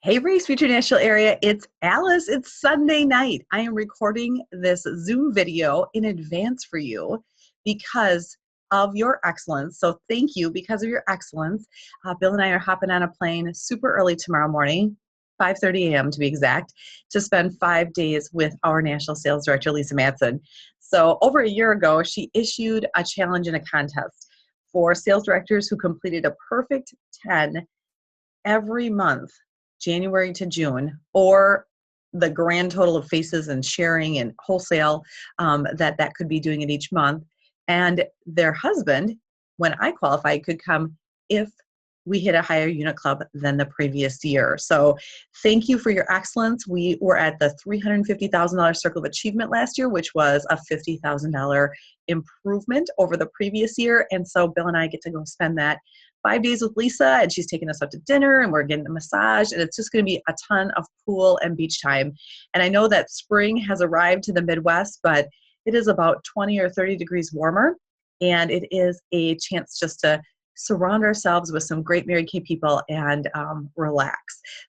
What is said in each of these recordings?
Hey, Race Future National Area, it's Alice. It's Sunday night. I am recording this Zoom video in advance for you because of your excellence. So thank you because of your excellence. Bill and I are hopping on a plane super early tomorrow morning, 5:30 a.m. to be exact, to spend 5 days with our National Sales Director, Lisa Madsen. So over a year ago, she issued a challenge and a contest for sales directors who completed a perfect 10 every month, January to June, or the grand total of faces and sharing and wholesale that could be doing it each month. And their husband, when I qualified, could come if we hit a higher unit club than the previous year. So thank you for your excellence. We were at the $350,000 Circle of Achievement last year, which was a $50,000 improvement over the previous year. And so Bill and I get to go spend that 5 days with Lisa, and she's taking us out to dinner, and we're getting a massage, and it's just going to be a ton of pool and beach time. And I know that spring has arrived to the Midwest, but it is about 20 or 30 degrees warmer, and it is a chance just to surround ourselves with some great Mary Kay people and relax.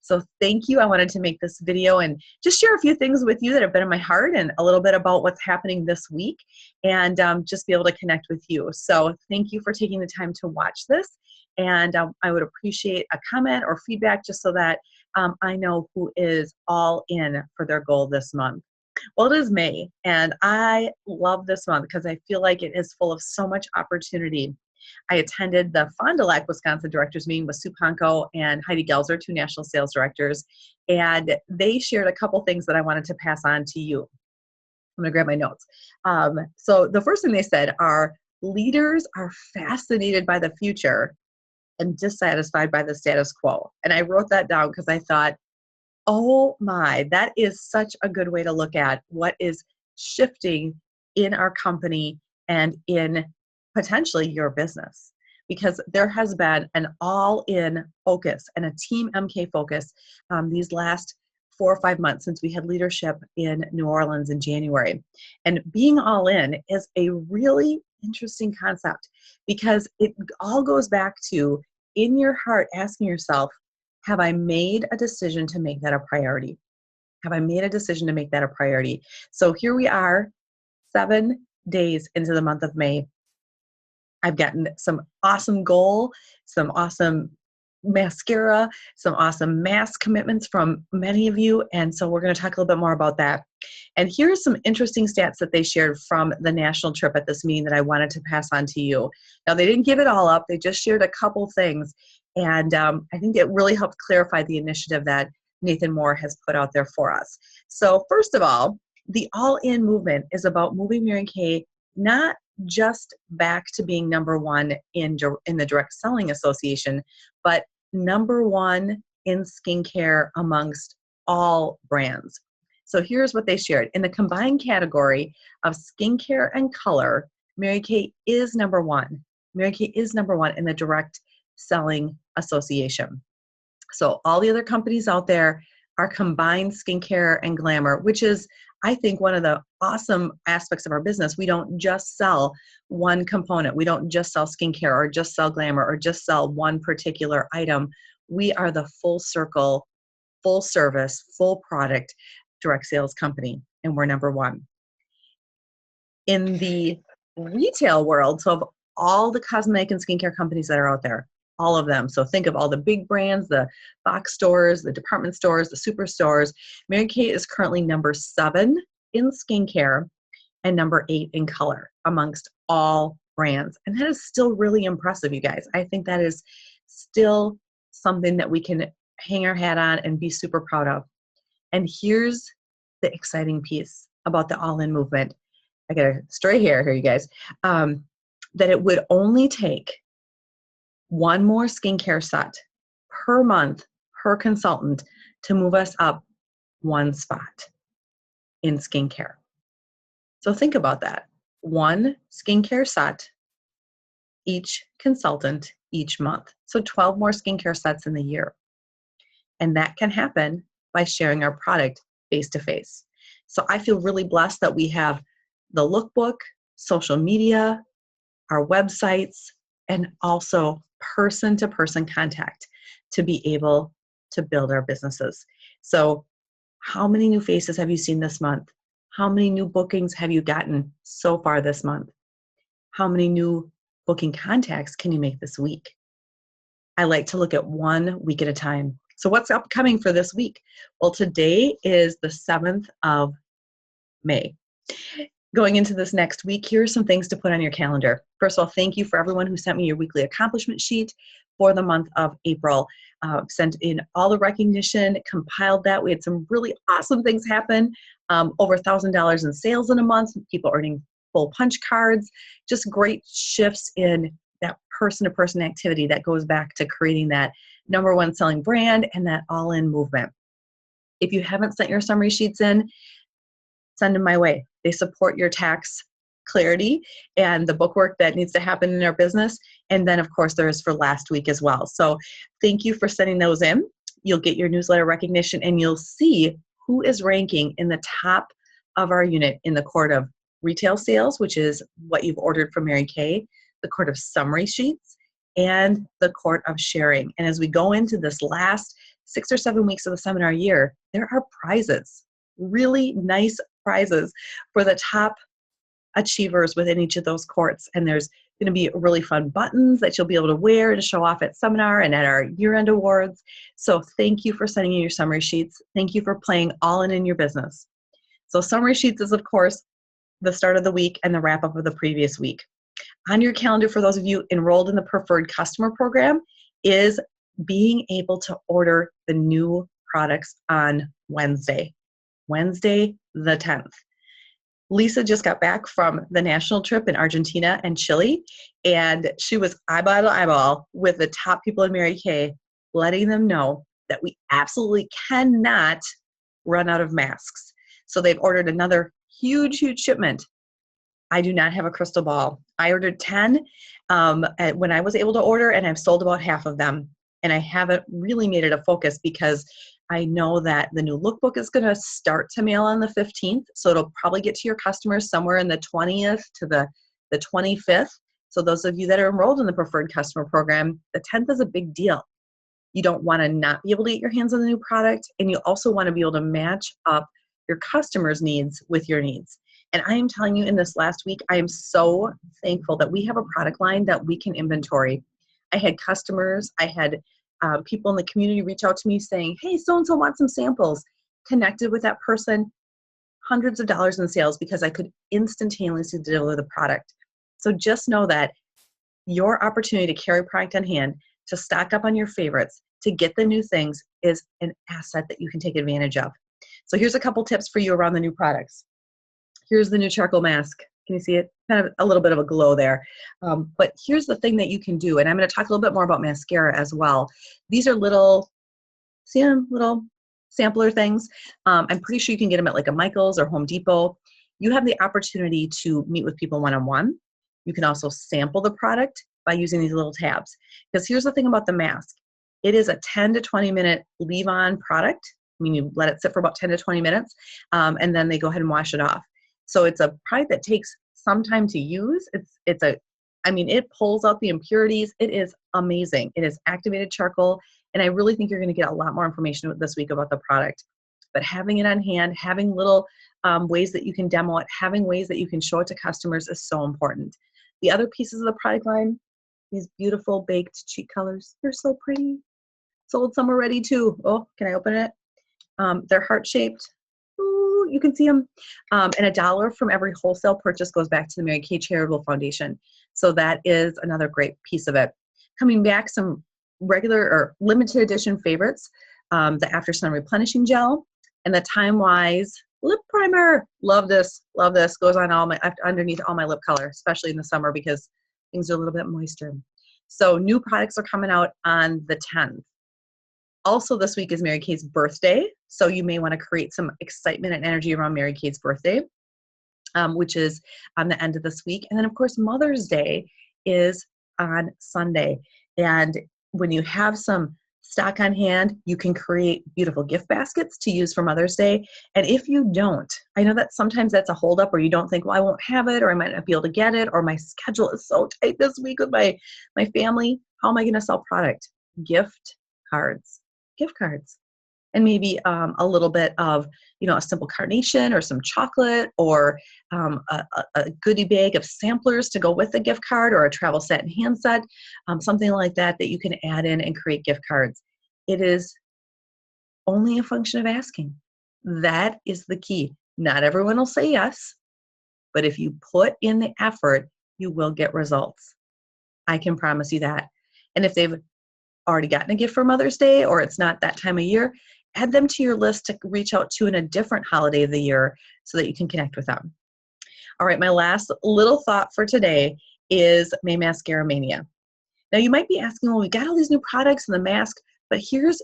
So thank you. I wanted to make this video and just share a few things with you that have been in my heart and a little bit about what's happening this week, and just be able to connect with you. So thank you for taking the time to watch this. And I would appreciate a comment or feedback just so that I know who is all in for their goal this month. Well, it is May, and I love this month because I feel like it is full of so much opportunity. I attended the Fond du Lac, Wisconsin directors meeting with Sue Ponko and Heidi Gelzer, two national sales directors, and they shared a couple things that I wanted to pass on to you. I'm going to grab my notes. So the first thing they said are, leaders are fascinated by the future and dissatisfied by the status quo. And I wrote that down because I thought, oh my, that is such a good way to look at what is shifting in our company and in potentially your business. Because there has been an all-in focus and a Team MK focus these last 4 or 5 months since we had leadership in New Orleans in January. And being all in is a really interesting concept because it all goes back to, in your heart, asking yourself, have I made a decision to make that a priority? Have I made a decision to make that a priority? So here we are, 7 days into the month of May. I've gotten some awesome goal, some awesome mascara, some awesome mask commitments from many of you. And so we're going to talk a little bit more about that. And here's some interesting stats that they shared from the national trip at this meeting that I wanted to pass on to you. Now, they didn't give it all up. They just shared a couple things. And I think it really helped clarify the initiative that Nathan Moore has put out there for us. So first of all, the all-in movement is about moving Mary Kay not just back to being number one in the Direct Selling Association, but number one in skincare amongst all brands. So here's what they shared. In the combined category of skincare and color, Mary Kay is number one. Mary Kay is number one in the Direct Selling Association. So all the other companies out there are combined skincare and glamour, which is, I think, one of the awesome aspects of our business. We don't just sell one component. We don't just sell skincare or just sell glamour or just sell one particular item. We are the full circle, full service, full product direct sales company, and we're number one. In the retail world, so of all the cosmetic and skincare companies that are out there, all of them. So think of all the big brands, the box stores, the department stores, the superstores. Mary Kay is currently number 7 in skincare and number 8 in color amongst all brands. And that is still really impressive, you guys. I think that is still something that we can hang our hat on and be super proud of. And here's the exciting piece about the all-in movement. I got a stray hair here, you guys, that it would only take one more skincare set per month per consultant to move us up one spot in skincare. So think about that. One skincare set each consultant each month. So 12 more skincare sets in the year. And that can happen by sharing our product face to face. So I feel really blessed that we have the lookbook, social media, our websites, and also person-to-person contact to be able to build our businesses. So how many new faces have you seen this month? How many new bookings have you gotten so far this month? How many new booking contacts can you make this week? I like to look at 1 week at a time. So what's upcoming for this week? Well, today is the 7th of May. Going into this next week, here are some things to put on your calendar. First of all, thank you for everyone who sent me your weekly accomplishment sheet for the month of April. Sent in all the recognition, compiled that. We had some really awesome things happen. Over $1,000 in sales in a month, people earning full punch cards, just great shifts in that person-to-person activity that goes back to creating that #1 selling brand and that all-in movement. If you haven't sent your summary sheets in, send them my way. They support your tax clarity and the bookwork that needs to happen in our business. And then, of course, there is for last week as well. So thank you for sending those in. You'll get your newsletter recognition and you'll see who is ranking in the top of our unit in the court of retail sales, which is what you've ordered from Mary Kay, the court of summary sheets, and the court of sharing. And as we go into this last 6 or 7 weeks of the seminar year, there are prizes, really nice prizes for the top achievers within each of those courts. And there's going to be really fun buttons that you'll be able to wear to show off at seminar and at our year-end awards. So thank you for sending in your summary sheets. Thank you for playing all in your business. So summary sheets is, of course, the start of the week and the wrap-up of the previous week. On your calendar, for those of you enrolled in the Preferred Customer Program, is being able to order the new products on Wednesday the 10th. Lisa just got back from the national trip in Argentina and Chile, and she was eyeball to eyeball with the top people in Mary Kay, letting them know that we absolutely cannot run out of masks. So they've ordered another huge shipment. I do not have a crystal ball. I ordered 10 when I was able to order, and I've sold about half of them. And I haven't really made it a focus because I know that the new lookbook is going to start to mail on the 15th. So it'll probably get to your customers somewhere in the 20th to the 25th. So those of you that are enrolled in the Preferred Customer Program, the 10th is a big deal. You don't want to not be able to get your hands on the new product, and you also want to be able to match up your customers' needs with your needs. And I am telling you, in this last week, I am so thankful that we have a product line that we can inventory. I had customers, I had people in the community reach out to me saying, hey, so-and-so wants some samples. Connected with that person, hundreds of dollars in sales because I could instantaneously deliver the product. So just know that your opportunity to carry product on hand, to stock up on your favorites, to get the new things is an asset that you can take advantage of. So here's a couple tips for you around the new products. Here's the new charcoal mask. Can you see it? Kind of a little bit of a glow there. But here's the thing that you can do, and I'm going to talk a little bit more about mascara as well. These are little, see them, little sampler things. I'm pretty sure you can get them at like a Michael's or Home Depot. You have the opportunity to meet with people one-on-one. You can also sample the product by using these little tabs. Because here's the thing about the mask. It is a 10 to 20 minute leave-on product. I mean, you let it sit for about 10 to 20 minutes, and then they go ahead and wash it off. So it's a product that takes some time to use. It pulls out the impurities. It is amazing. It is activated charcoal, and I really think you're going to get a lot more information this week about the product. But having it on hand, having little ways that you can demo it, having ways that you can show it to customers is so important. The other pieces of the product line, these beautiful baked cheek colors, they're so pretty. Sold some already too. Oh, can I open it? They're heart-shaped. Ooh, you can see them. And $1 from every wholesale purchase goes back to the Mary Kay Charitable Foundation. So that is another great piece of it. Coming back, some regular or limited edition favorites. The After Sun Replenishing Gel and the Time Wise Lip Primer. Love this. Love this. Goes on underneath all my lip color, especially in the summer because things are a little bit moister. So new products are coming out on the 10th. Also this week is Mary Kay's birthday, so you may want to create some excitement and energy around Mary Kay's birthday, which is on the end of this week. And then, of course, Mother's Day is on Sunday. And when you have some stock on hand, you can create beautiful gift baskets to use for Mother's Day. And if you don't, I know that sometimes that's a holdup or you don't think, well, I won't have it, or I might not be able to get it, or my schedule is so tight this week with my family. How am I going to sell product? Gift cards. gift cards. And maybe a little bit of, a simple carnation or some chocolate or a goodie bag of samplers to go with the gift card or a travel set and hand set, something like that that you can add in and create gift cards. It is only a function of asking. That is the key. Not everyone will say yes, but if you put in the effort, you will get results. I can promise you that. And if they've already gotten a gift for Mother's Day or it's not that time of year, add them to your list to reach out to in a different holiday of the year so that you can connect with them. All right, my last little thought for today is May Mascara Mania. Now you might be asking, well, we got all these new products and the mask, but here's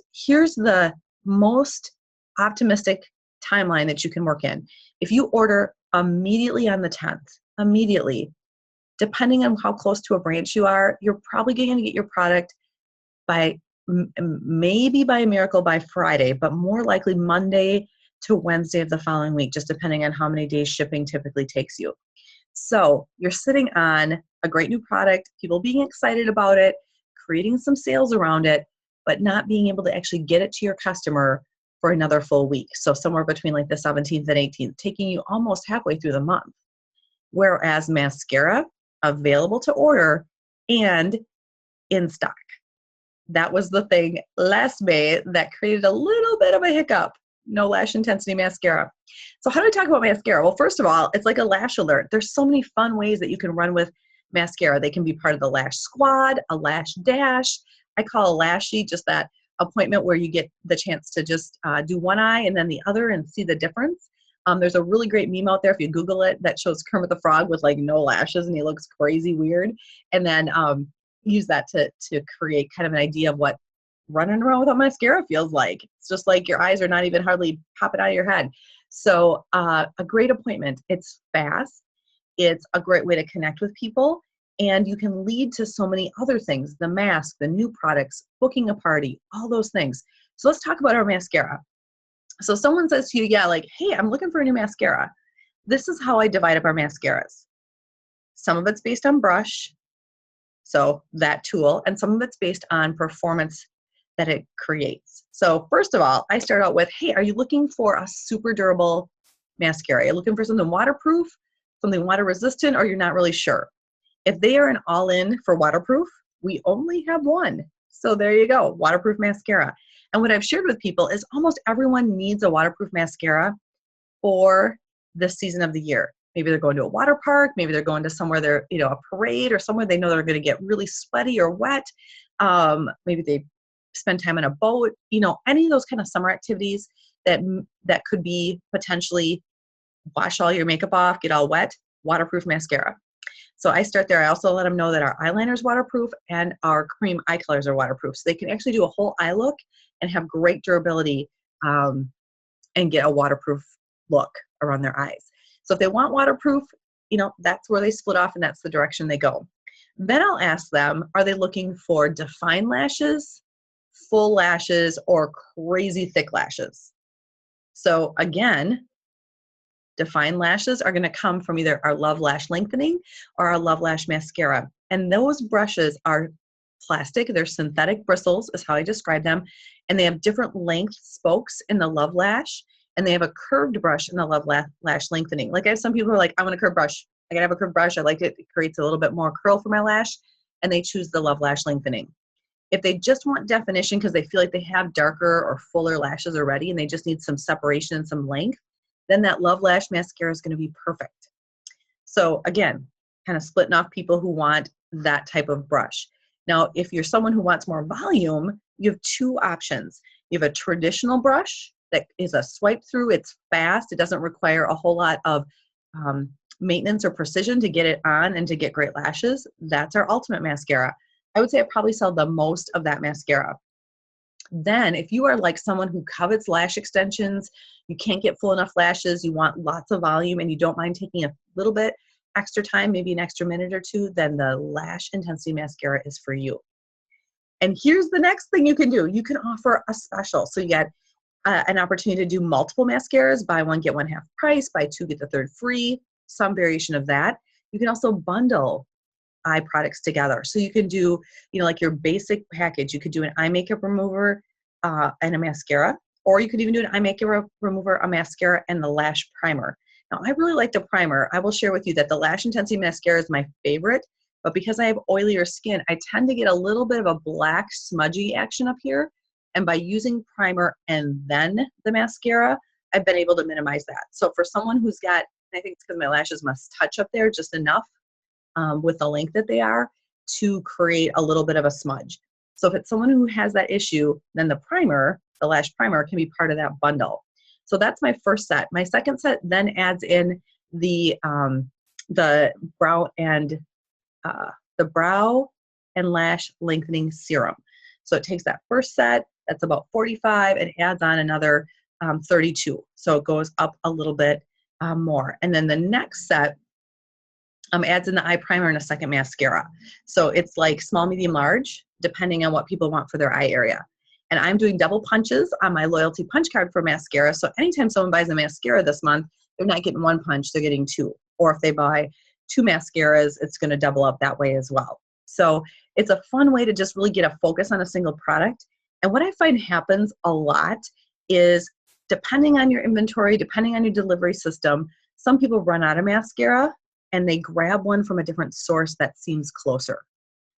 the most optimistic timeline that you can work in. If you order immediately on the 10th, immediately, depending on how close to a branch you are, you're probably going to get your product by maybe by a miracle by Friday, but more likely Monday to Wednesday of the following week, just depending on how many days shipping typically takes you. So you're sitting on a great new product, people being excited about it, creating some sales around it, but not being able to actually get it to your customer for another full week. So somewhere between like the 17th and 18th, taking you almost halfway through the month. Whereas mascara, available to order and in stock. That was the thing last May that created a little bit of a hiccup. No lash intensity mascara. So how do I talk about mascara? Well, first of all, it's like a lash alert. There's so many fun ways that you can run with mascara. They can be part of the lash squad, a lash dash. I call a lashy just that appointment where you get the chance to just do one eye and then the other and see the difference. There's a really great meme out there if you Google it that shows Kermit the Frog with like no lashes and he looks crazy weird. And then use that to create kind of an idea of what running around without mascara feels like. It's just like your eyes are not even hardly popping out of your head. So a great appointment. It's fast. It's a great way to connect with people. And you can lead to so many other things, the mask, the new products, booking a party, all those things. So let's talk about our mascara. So someone says to you, yeah, like, hey, I'm looking for a new mascara. This is how I divide up our mascaras. Some of it's based on brush, so that tool, and some of it's based on performance that it creates. So first of all, I start out with, hey, are you looking for a super durable mascara? Are you looking for something waterproof, something water resistant, or you're not really sure? If they are an all-in for waterproof, we only have one. So there you go, waterproof mascara. And what I've shared with people is almost everyone needs a waterproof mascara for this season of the year. Maybe they're going to a water park, maybe they're going to somewhere they're, a parade or somewhere they know they're going to get really sweaty or wet. Maybe they spend time on a boat, any of those kind of summer activities that could be potentially wash all your makeup off, get all wet, waterproof mascara. So I start there. I also let them know that our eyeliner is waterproof and our cream eye colors are waterproof. So they can actually do a whole eye look and have great durability and get a waterproof look around their eyes. So if they want waterproof, that's where they split off and that's the direction they go. Then I'll ask them, are they looking for defined lashes, full lashes, or crazy thick lashes? So again, defined lashes are going to come from either our Love Lash Lengthening or our Love Lash Mascara. And those brushes are plastic. They're synthetic bristles is how I describe them. And they have different length spokes in the Love Lash. And they have a curved brush in the Love Lash Lengthening. Like I have some people who are like, I want a curved brush. I gotta have a curved brush. I like it. It creates a little bit more curl for my lash. And they choose the Love Lash Lengthening. If they just want definition because they feel like they have darker or fuller lashes already and they just need some separation and some length, then that Love Lash Mascara is going to be perfect. So again, kind of splitting off people who want that type of brush. Now, if you're someone who wants more volume, you have two options. You have a traditional brush that is a swipe through. It's fast. It doesn't require a whole lot of maintenance or precision to get it on and to get great lashes. That's our Ultimate Mascara. I would say I probably sell the most of that mascara. Then if you are like someone who covets lash extensions, you can't get full enough lashes, you want lots of volume and you don't mind taking a little bit extra time, maybe an extra minute or two, then the Lash Intensity Mascara is for you. And here's the next thing you can do. You can offer a special. So you get an opportunity to do multiple mascaras, buy one, get one half price, buy two, get the third free, some variation of that. You can also bundle eye products together. So you can do, like your basic package. You could do an eye makeup remover, and a mascara, or you could even do an eye makeup remover, a mascara, and the lash primer. Now, I really like the primer. I will share with you that the Lash Intensity Mascara is my favorite, but because I have oilier skin, I tend to get a little bit of a black smudgy action up here. And by using primer and then the mascara, I've been able to minimize that. So for someone who's got, I think it's because my lashes must touch up there just enough with the length that they are to create a little bit of a smudge. So if it's someone who has that issue, then the primer, the lash primer, can be part of that bundle. So that's my first set. My second set then adds in the brow and lash lengthening serum. So it takes that first set, that's about 45, and adds on another 32. So it goes up a little bit more. And then the next set adds in the eye primer and a second mascara. So it's like small, medium, large, depending on what people want for their eye area. And I'm doing double punches on my loyalty punch card for mascara. So anytime someone buys a mascara this month, they're not getting one punch, they're getting two. Or if they buy two mascaras, it's going to double up that way as well. So it's a fun way to just really get a focus on a single product. And what I find happens a lot is, depending on your inventory, depending on your delivery system, some people run out of mascara and they grab one from a different source that seems closer.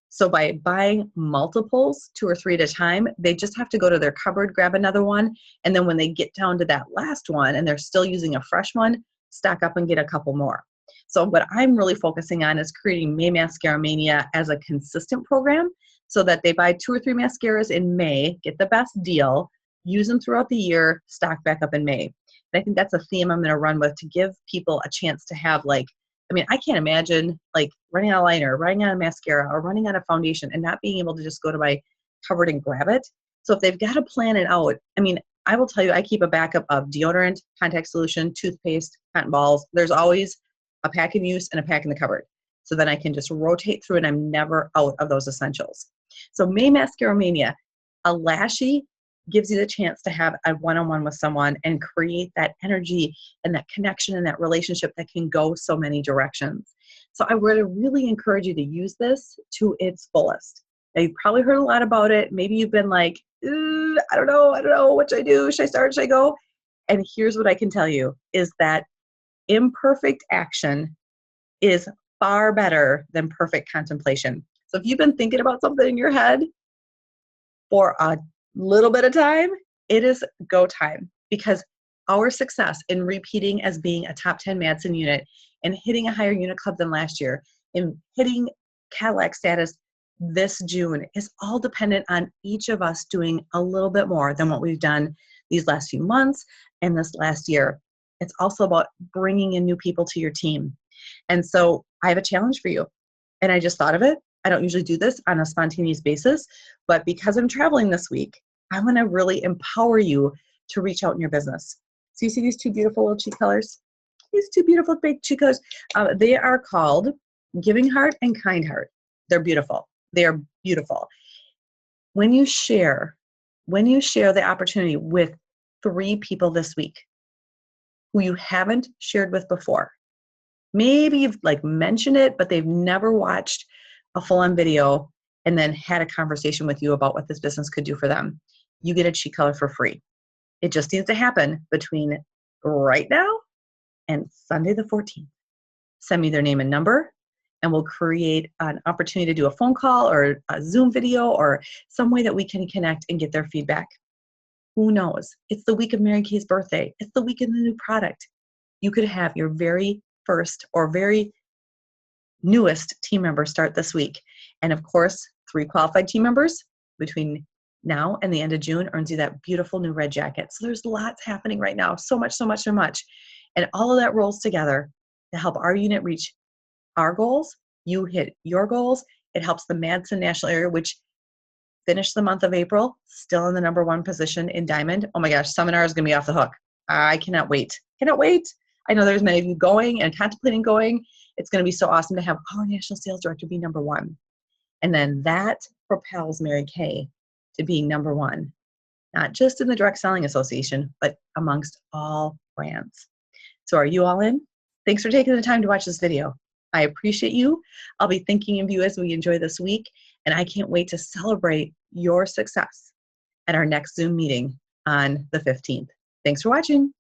So by buying multiples, 2 or 3 at a time, they just have to go to their cupboard, grab another one, and then when they get down to that last one and they're still using a fresh one, stock up and get a couple more. So what I'm really focusing on is creating May Mascara Mania as a consistent program so that they buy 2 or 3 mascaras in May, get the best deal, use them throughout the year, stock back up in May. And I think that's a theme I'm going to run with, to give people a chance to have, like, I mean, I can't imagine like running out of liner, running out of mascara, or running out of foundation and not being able to just go to my cupboard and grab it. So if they've got to plan it out, I mean, I will tell you, I keep a backup of deodorant, contact solution, toothpaste, cotton balls. There's always a pack in use and a pack in the cupboard. So then I can just rotate through and I'm never out of those essentials. So May Mascara Mania, a lashie gives you the chance to have a one-on-one with someone and create that energy and that connection and that relationship that can go so many directions. So I would really encourage you to use this to its fullest. Now, you've probably heard a lot about it. Maybe you've been like, I don't know what should I do? Should I start? Should I go? And here's what I can tell you is that imperfect action is far better than perfect contemplation. So if you've been thinking about something in your head for a little bit of time, it is go time, because our success in repeating as being a top 10 Madsen unit and hitting a higher unit club than last year and hitting Cadillac status this June is all dependent on each of us doing a little bit more than what we've done these last few months and this last year. It's also about bringing in new people to your team. And so I have a challenge for you. And I just thought of it. I don't usually do this on a spontaneous basis, but because I'm traveling this week, I'm going to really empower you to reach out in your business. So you see these two beautiful little cheek colors? These two beautiful big cheek colors. They are called Giving Heart and Kind Heart. They're beautiful. They are beautiful. When you share the opportunity with 3 people this week who you haven't shared with before, maybe you've like mentioned it, but they've never watched a full-on video and then had a conversation with you about what this business could do for them, you get a cheek color for free. It just needs to happen between right now and Sunday the 14th. Send me their name and number, and we'll create an opportunity to do a phone call or a Zoom video or some way that we can connect and get their feedback. Who knows? It's the week of Mary Kay's birthday. It's the week of the new product. You could have your very first or very newest team member start this week. And of course, 3 qualified team members between now and the end of June earns you that beautiful new red jacket. So there's lots happening right now. So much. And all of that rolls together to help our unit reach our goals. You hit your goals. It helps the Madsen National Area, which finished the month of April, still in the #1 position in Diamond. Oh my gosh, seminar is going to be off the hook. I cannot wait. I know there's many of you going and contemplating going. It's going to be so awesome to have our National Sales Director be #1. And then that propels Mary Kay to being #1, not just in the Direct Selling Association, but amongst all brands. So are you all in? Thanks for taking the time to watch this video. I appreciate you. I'll be thinking of you as we enjoy this week, and I can't wait to celebrate your success. at our next Zoom meeting on the 15th. Thanks for watching.